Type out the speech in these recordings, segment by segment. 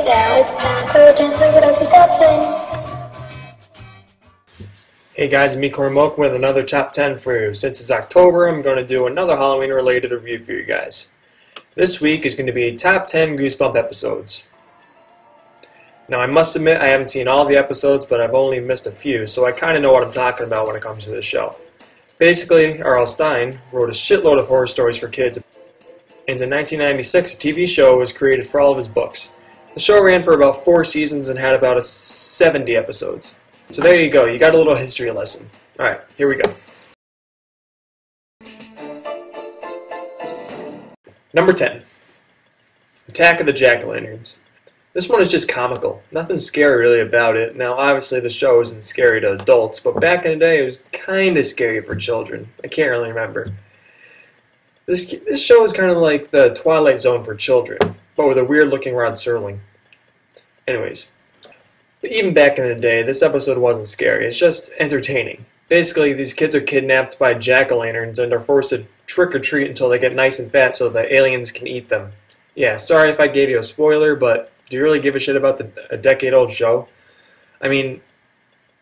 And now it's time for Jenzar Productions Top 10. Hey guys, it's me Corey Moke with another Top 10 for you. Since it's October, I'm going to do another Halloween related review for you guys. This week is going to be Top 10 Goosebump Episodes. Now I must admit I haven't seen all the episodes, but I've only missed a few, so I kind of know what I'm talking about when it comes to this show. Basically, R.L. Stine wrote a shitload of horror stories for kids, and in 1996 a TV show was created for all of his books. The show ran for about 4 seasons and had about 70 episodes. So there you go, you got a little history lesson. Alright, here we go. Number 10. Attack of the Jack-o'-lanterns. This one is just comical. Nothing scary really about it. Now obviously the show isn't scary to adults, but back in the day it was kind of scary for children. I can't really remember. This show is kind of like the Twilight Zone for children, but with a weird looking Rod Serling. Anyways, but even back in the day, this episode wasn't scary, it's just entertaining. Basically, these kids are kidnapped by jack-o'-lanterns and are forced to trick-or-treat until they get nice and fat so the aliens can eat them. Yeah, sorry if I gave you a spoiler, but do you really give a shit about a decade-old show? I mean,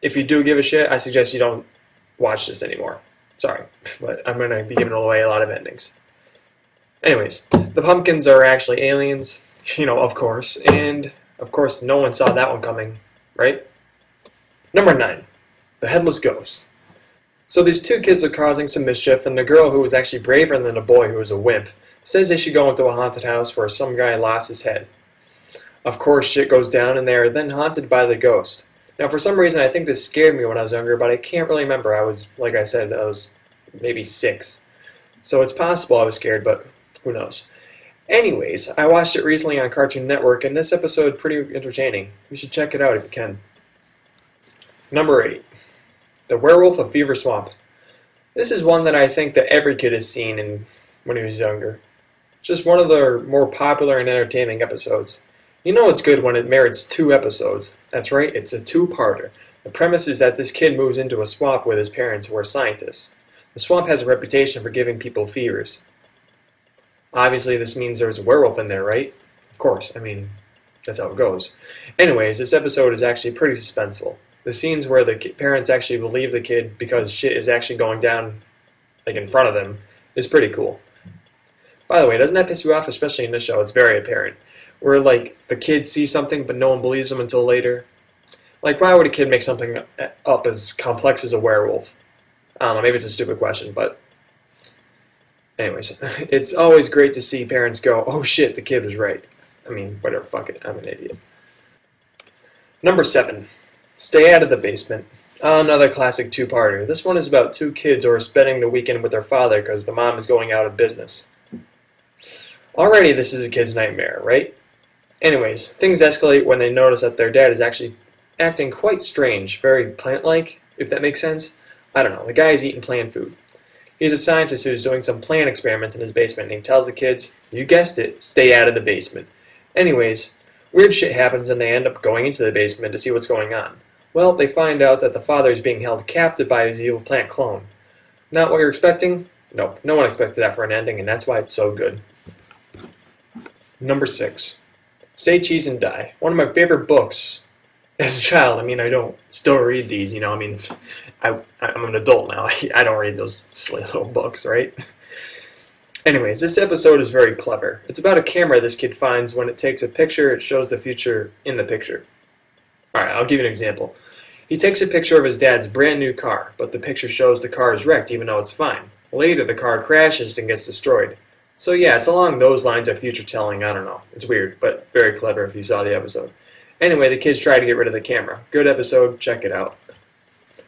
if you do give a shit, I suggest you don't watch this anymore. Sorry, but I'm going to be giving away a lot of endings. Anyways, the pumpkins are actually aliens, of course, and of course no one saw that one coming, right? Number 9, the Headless Ghost. So these two kids are causing some mischief, and the girl, who was actually braver than the boy who was a wimp, says they should go into a haunted house where some guy lost his head. Of course, shit goes down, and they are then haunted by the ghost. Now, for some reason, I think this scared me when I was younger, but I can't really remember. Like I said, I was maybe 6. So it's possible I was scared, but who knows. Anyways, I watched it recently on Cartoon Network, and this episode pretty entertaining. You should check it out if you can. Number 8. The Werewolf of Fever Swamp. This is one that I think that every kid has seen when he was younger. Just one of the more popular and entertaining episodes. You know it's good when it merits 2 episodes. That's right, it's a 2-parter. The premise is that this kid moves into a swamp with his parents who are scientists. The swamp has a reputation for giving people fevers. Obviously this means there's a werewolf in there, right? Of course, I mean, that's how it goes. Anyways, this episode is actually pretty suspenseful. The scenes where the parents actually believe the kid because shit is actually going down like in front of them is pretty cool. By the way, doesn't that piss you off? Especially in this show, it's very apparent. Where, like, the kid sees something, but no one believes them until later. Like, why would a kid make something up as complex as a werewolf? I don't know, maybe it's a stupid question, but... Anyways, it's always great to see parents go, oh shit, the kid was right. I mean, whatever, fuck it, I'm an idiot. Number 7. Stay Out of the Basement. Another classic 2-parter. This one is about 2 kids who are spending the weekend with their father because the mom is going out of business. Already this is a kid's nightmare, right? Anyways, things escalate when they notice that their dad is actually acting quite strange, very plant-like, if that makes sense. I don't know, the guy is eating plant food. He's a scientist who's doing some plant experiments in his basement, and he tells the kids, you guessed it, stay out of the basement. Anyways, weird shit happens and they end up going into the basement to see what's going on. Well, they find out that the father is being held captive by his evil plant clone. Not what you're expecting? No, no one expected that for an ending, and that's why it's so good. Number 6. Say Cheese and Die. One of my favorite books as a child. I mean, I don't still read these, I'm an adult now. I don't read those silly little books, right? Anyways, this episode is very clever. It's about a camera this kid finds. When it takes a picture, it shows the future in the picture. Alright, I'll give you an example. He takes a picture of his dad's brand new car, but the picture shows the car is wrecked even though it's fine. Later, the car crashes and gets destroyed. So yeah, it's along those lines of future telling, I don't know. It's weird, but very clever if you saw the episode. Anyway, the kids try to get rid of the camera. Good episode, check it out.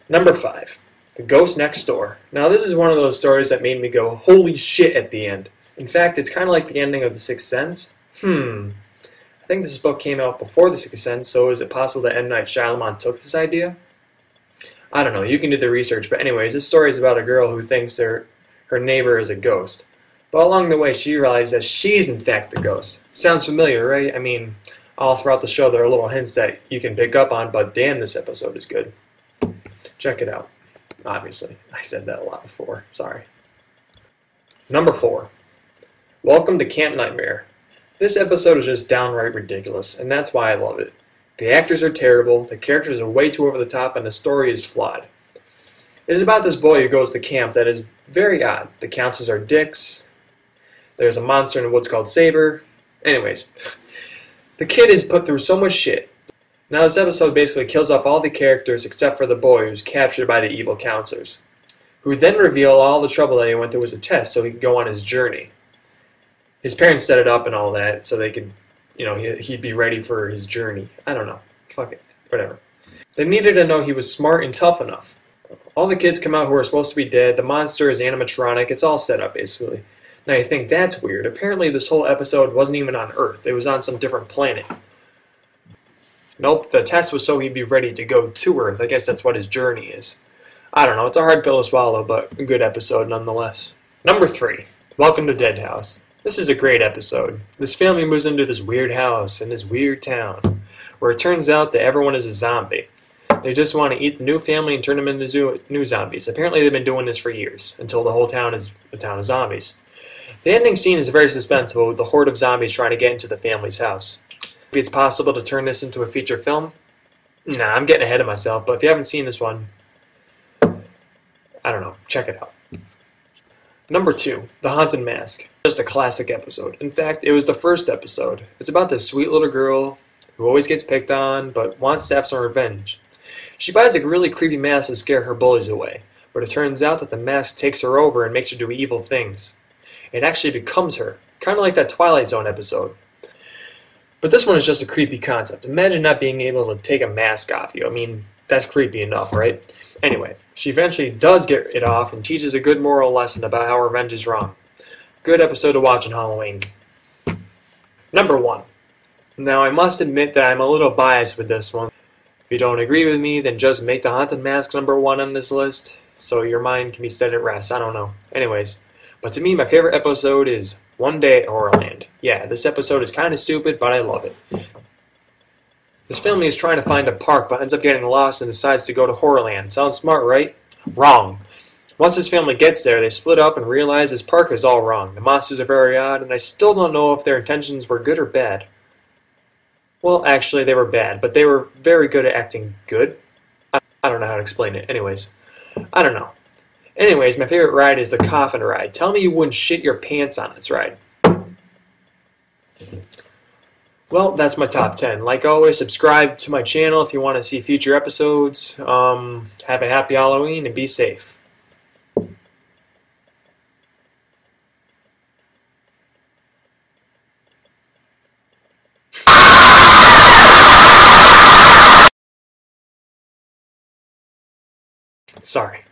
Number 5. The Ghost Next Door. Now this is one of those stories that made me go, holy shit at the end. In fact, it's kind of like the ending of The Sixth Sense. I think this book came out before The Sixth Sense, so is it possible that M. Night Shyamalan took this idea? I don't know, you can do the research, but anyways, this story is about a girl who thinks her neighbor is a ghost. But along the way, she realizes that she's in fact the ghost. Sounds familiar, right? I mean, all throughout the show there are little hints that you can pick up on, but damn, this episode is good. Check it out. Obviously, I said that a lot before. Sorry. Number 4. Welcome to Camp Nightmare. This episode is just downright ridiculous, and that's why I love it. The actors are terrible, the characters are way too over the top, and the story is flawed. It is about this boy who goes to camp that is very odd. The counselors are dicks. There's a monster in the woods called Saber. Anyways, the kid is put through so much shit. Now this episode basically kills off all the characters except for the boy who's captured by the evil counselors, who then reveal all the trouble that he went through as a test so he could go on his journey. His parents set it up and all that so they could, he'd be ready for his journey. I don't know. Fuck it. Whatever. They needed to know he was smart and tough enough. All the kids come out who are supposed to be dead. The monster is animatronic. It's all set up, basically. Now you think that's weird. Apparently this whole episode wasn't even on Earth. It was on some different planet. Nope, the test was so he'd be ready to go to Earth. I guess that's what his journey is. I don't know. It's a hard pill to swallow, but a good episode nonetheless. Number 3. Welcome to Dead House. This is a great episode. This family moves into this weird house in this weird town, where it turns out that everyone is a zombie. They just want to eat the new family and turn them into new zombies. Apparently they've been doing this for years, until the whole town is a town of zombies. The ending scene is very suspenseful, with the horde of zombies trying to get into the family's house. Maybe it's possible to turn this into a feature film? Nah, I'm getting ahead of myself, but if you haven't seen this one, I don't know, check it out. Number 2, The Haunted Mask. Just a classic episode. In fact, it was the first episode. It's about this sweet little girl who always gets picked on, but wants to have some revenge. She buys a really creepy mask to scare her bullies away, but it turns out that the mask takes her over and makes her do evil things. It actually becomes her, kind of like that Twilight Zone episode. But this one is just a creepy concept. Imagine not being able to take a mask off you. I mean, that's creepy enough, right? Anyway, she eventually does get it off and teaches a good moral lesson about how revenge is wrong. Good episode to watch on Halloween. Number 1. Now, I must admit that I'm a little biased with this one. If you don't agree with me, then just make the Haunted Mask number 1 on this list, so your mind can be set at rest. I don't know. Anyways, but to me, my favorite episode is One Day at Horrorland. Yeah, this episode is kind of stupid, but I love it. This family is trying to find a park, but ends up getting lost and decides to go to Horrorland. Sounds smart, right? Wrong. Once this family gets there, they split up and realize this park is all wrong. The monsters are very odd, and I still don't know if their intentions were good or bad. Well, actually, they were bad, but they were very good at acting good. I don't know how to explain it. Anyways, I don't know. Anyways, my favorite ride is the coffin ride. Tell me you wouldn't shit your pants on this ride. Well, that's my top 10. Like always, subscribe to my channel if you want to see future episodes. Have a happy Halloween and be safe. Sorry.